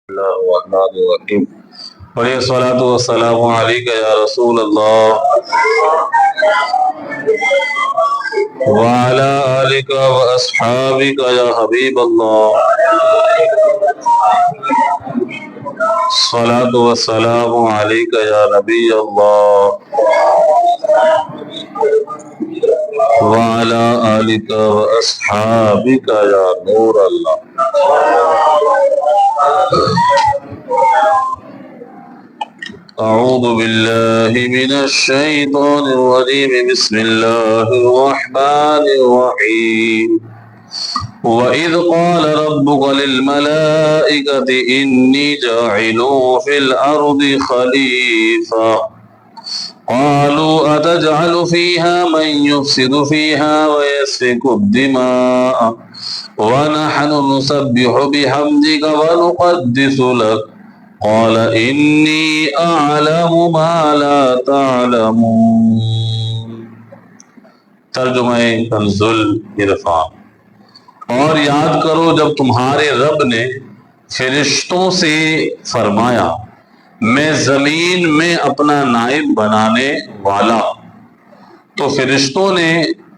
اللہ الرحمن الرحیم بڑی الصلاۃ والسلام علیک یا رسول اللہ وعلی آلک واصحابک یا حبیب اللہ الصلاۃ والسلام علیک یا نبی اللہ وعلی آلک واصحابک یا نور اللہ اعوذ باللہ من الشیطان الرجیم بسم اللہ الرحمن الرحیم وَإِذْ قَالَ رَبُّكَ لِلْمَلَائِكَةِ إِنِّي جَاعِلٌ فِي الْأَرْضِ خَلِيفَةً قَالُوا أَتَجْعَلُ فِيهَا مَن يُفْسِدُ فِيهَا وَيَسْفِكُ الدِّمَاءَ وَنَحْنُ نُسَبِّحُ بِحَمْدِكَ وَنُقَدِّسُ لَكَ قَالَ إِنِّي أَعْلَمُ مَا لَا تَعْلَمُونَ۔ ترجمہ کنز العرفان۔ اور یاد کرو جب تمہارے رب نے فرشتوں سے فرمایا میں زمین میں اپنا نائب بنانے والا، تو فرشتوں نے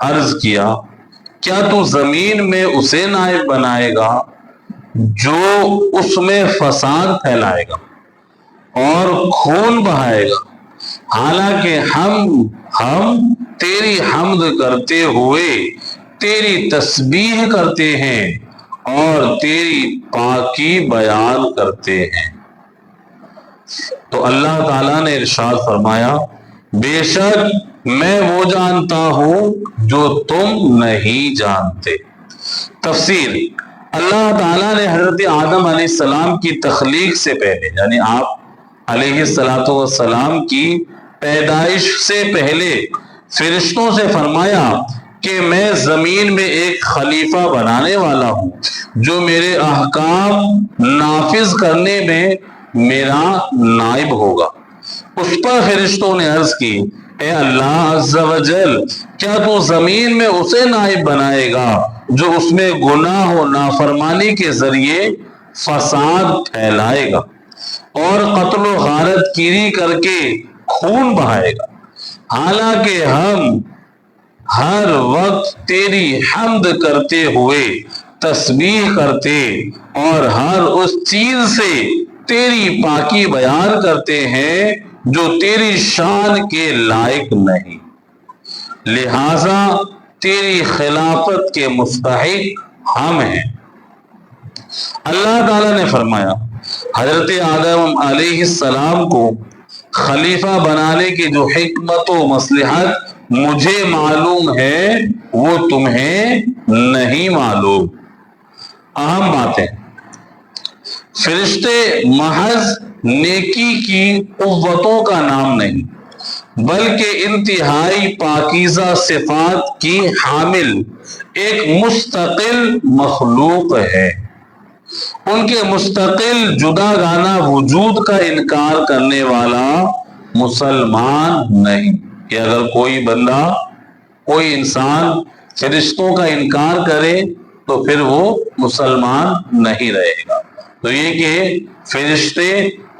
عرض کیا کیا تو زمین میں اسے نائب بنائے گا جو اس میں فساد پھیلائے گا اور خون بہائے گا، حالانکہ ہم تیری حمد کرتے ہوئے تیری تسبیح کرتے ہیں اور تیری پاکی بیان کرتے ہیں۔ تو اللہ تعالیٰ نے ارشاد فرمایا بے شک میں وہ جانتا ہوں جو تم نہیں جانتے۔ تفسیر: اللہ تعالیٰ نے حضرت آدم علیہ السلام کی تخلیق سے پہلے، یعنی آپ علیہ السلام کی پیدائش سے پہلے فرشتوں سے فرمایا کہ میں زمین میں ایک خلیفہ بنانے والا ہوں جو میرے احکام نافذ کرنے میں میرا نائب ہوگا۔ اس پر فرشتوں نے عرض کی اے اللہ عز و جل، کیا تو زمین میں اسے نائب بنائے گا جو اس میں گناہ و نافرمانی کے ذریعے فساد پھیلائے گا اور قتل و غارت گیری کر کے خون بہائے گا، حالانکہ ہم ہر وقت تیری حمد کرتے ہوئے تسبیح کرتے اور ہر اس چیز سے تیری پاکی بیان کرتے ہیں جو تیری شان کے لائق نہیں، لہذا تیری خلافت کے مستحق ہم ہیں۔ اللہ تعالیٰ نے فرمایا حضرت آدم علیہ السلام کو خلیفہ بنانے کی جو حکمت و مصلحت مجھے معلوم ہے وہ تمہیں نہیں معلوم۔ اہم باتیں: فرشتے محض نیکی کی قوتوں کا نام نہیں بلکہ انتہائی پاکیزہ صفات کی حامل ایک مستقل مخلوق ہے۔ ان کے مستقل جداگانہ وجود کا انکار کرنے والا مسلمان نہیں کہ اگر کوئی بندہ، کوئی انسان فرشتوں کا انکار کرے تو پھر وہ مسلمان نہیں رہے گا۔ تو یہ کہ فرشتے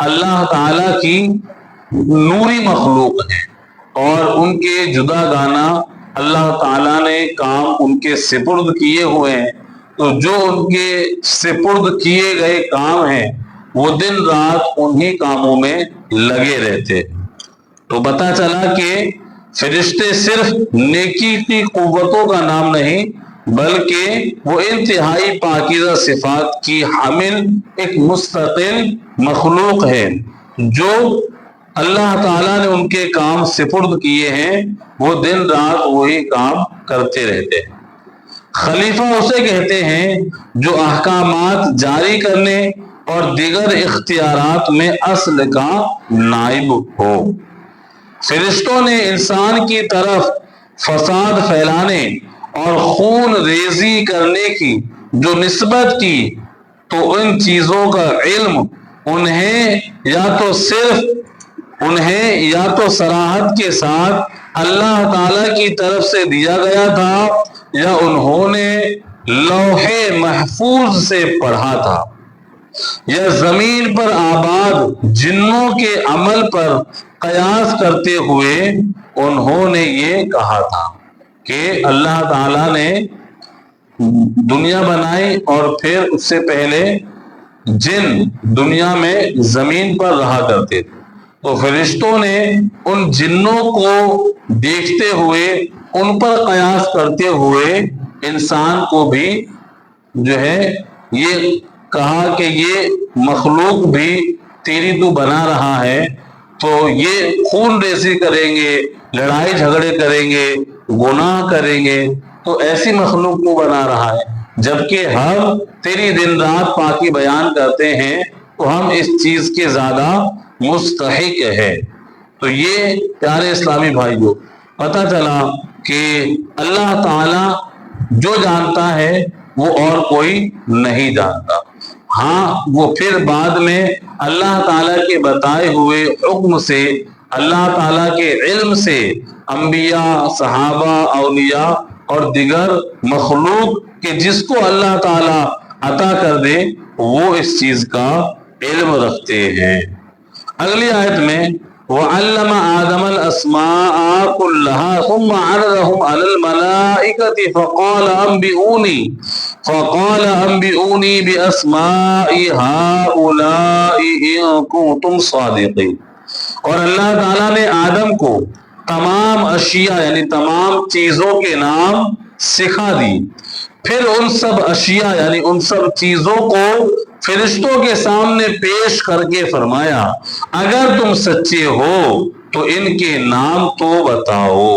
اللہ تعالیٰ کی نوری مخلوق ہیں اور ان کے جداگانہ اللہ تعالیٰ نے کام ان کے سپرد کیے ہوئے ہیں، تو جو ان کے سپرد کیے گئے کام ہیں وہ دن رات انہی کاموں میں لگے رہتے۔ تو پتہ چلا کہ فرشتے صرف نیکی کی قوتوں کا نام نہیں بلکہ وہ انتہائی پاکیزہ صفات کی حامل ایک مستقل مخلوق ہے جو اللہ تعالیٰ نے ان کے کام سپرد کیے ہیں، وہ دن رات وہی کام کرتے رہتے ہیں۔ خلیفہ اسے کہتے ہیں جو احکامات جاری کرنے اور دیگر اختیارات میں اصل کا نائب ہو۔ فرشتوں نے انسان کی طرف فساد پھیلانے اور خون ریزی کرنے کی جو نسبت کی تو ان چیزوں کا علم انہیں یا تو صراحت کے ساتھ اللہ تعالیٰ کی طرف سے دیا گیا تھا یا انہوں نے لوح محفوظ سے پڑھا تھا۔ یا زمین پر آباد جنوں کے عمل پر قیاس کرتے ہوئے انہوں نے یہ کہا تھا کہ اللہ تعالیٰ نے دنیا بنائی اور پھر اس سے پہلے جن دنیا میں زمین پر رہا کرتے تھے، تو فرشتوں نے ان جنوں کو دیکھتے ہوئے ان پر قیاس کرتے ہوئے انسان کو بھی جو ہے یہ کہا کہ یہ مخلوق بھی تیری تو بنا رہا ہے، تو یہ خون ریزی کریں گے، لڑائی جھگڑے کریں گے، گناہ کریں گے، تو ایسی مخلوق کو بنا رہا ہے، جبکہ ہم تیری دن رات پاکی بیان کرتے ہیں تو ہم اس چیز کے زیادہ مستحق ہے۔ تو یہ پیارے اسلامی بھائیوں پتہ چلا کہ اللہ تعالی جو جانتا ہے وہ اور کوئی نہیں جانتا۔ ہاں وہ پھر بعد میں اللہ تعالیٰ کے بتائے ہوئے حکم سے، اللہ تعالیٰ کے علم سے انبیاء، صحابہ، اولیاء اور دیگر مخلوق کہ جس کو اللہ تعالیٰ عطا کر دے وہ اس چیز کا علم رکھتے ہیں۔ اگلی آیت میں وَعَلَّمَ آدَمَ الْأَسْمَاءَ كُلَّهَا ثُمَّ عَرَضَهُمْ عَلَى الْمَلَائِكَةِ فَقَالَ أَنْبِئُونِي بِأَسْمَاءِ هَؤُلَاءِ إِن كُنتُمْ صَادِقِينَ۔ اور اللہ تعالیٰ نے آدم کو تمام اشیاء یعنی تمام چیزوں کے نام سکھا دی، پھر ان سب اشیاء یعنی ان سب چیزوں کو فرشتوں کے سامنے پیش کر کے فرمایا اگر تم سچے ہو تو ان کے نام تو بتاؤ۔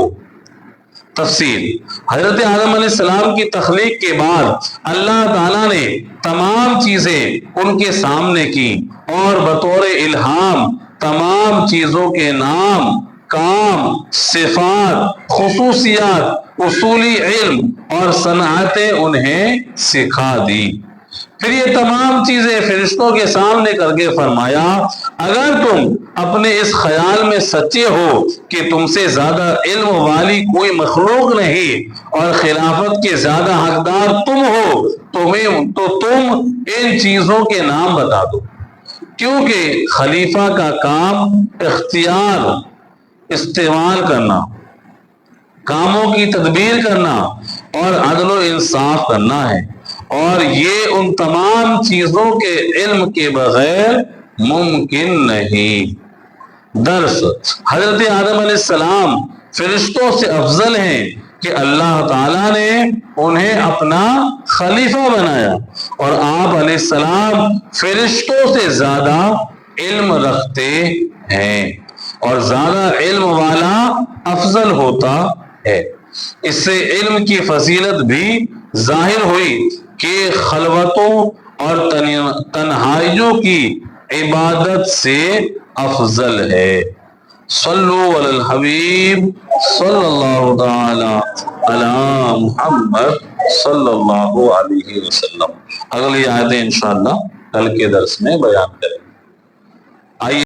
تفصیل: حضرت آدم علیہ السلام کی تخلیق کے بعد اللہ تعالیٰ نے تمام چیزیں ان کے سامنے کی اور بطور الہام تمام چیزوں کے نام، کام، صفات، خصوصیات، اصولی علم اور صنعتیں انہیں سکھا دی۔ پھر یہ تمام چیزیں فرشتوں کے سامنے کر کے فرمایا اگر تم اپنے اس خیال میں سچے ہو کہ تم سے زیادہ علم والی کوئی مخلوق نہیں اور خلافت کے زیادہ حقدار تم ہو تو تم ان چیزوں کے نام بتا دو، کیونکہ خلیفہ کا کام اختیار استعمال کرنا، کاموں کی تدبیر کرنا اور عدل و انصاف کرنا ہے، اور یہ ان تمام چیزوں کے علم کے بغیر ممکن نہیں۔ درس: حضرت آدم علیہ السلام فرشتوں سے افضل ہیں کہ اللہ تعالیٰ نے انہیں اپنا خلیفہ بنایا، اور آپ علیہ السلام فرشتوں سے زیادہ علم رکھتے ہیں اور زیادہ علم والا افضل ہوتا ہے۔ اس سے علم کی فضیلت بھی ظاہر ہوئی کہ خلوتوں اور تنہائیوں کی عبادت سے افضل ہے۔ صلو علی الحبیب صلی اللہ تعالی علی محمد صلی اللہ علیہ وسلم۔ اگلی آیتیں انشاءاللہ کل کے درس میں بیان کریں گے۔ آئیے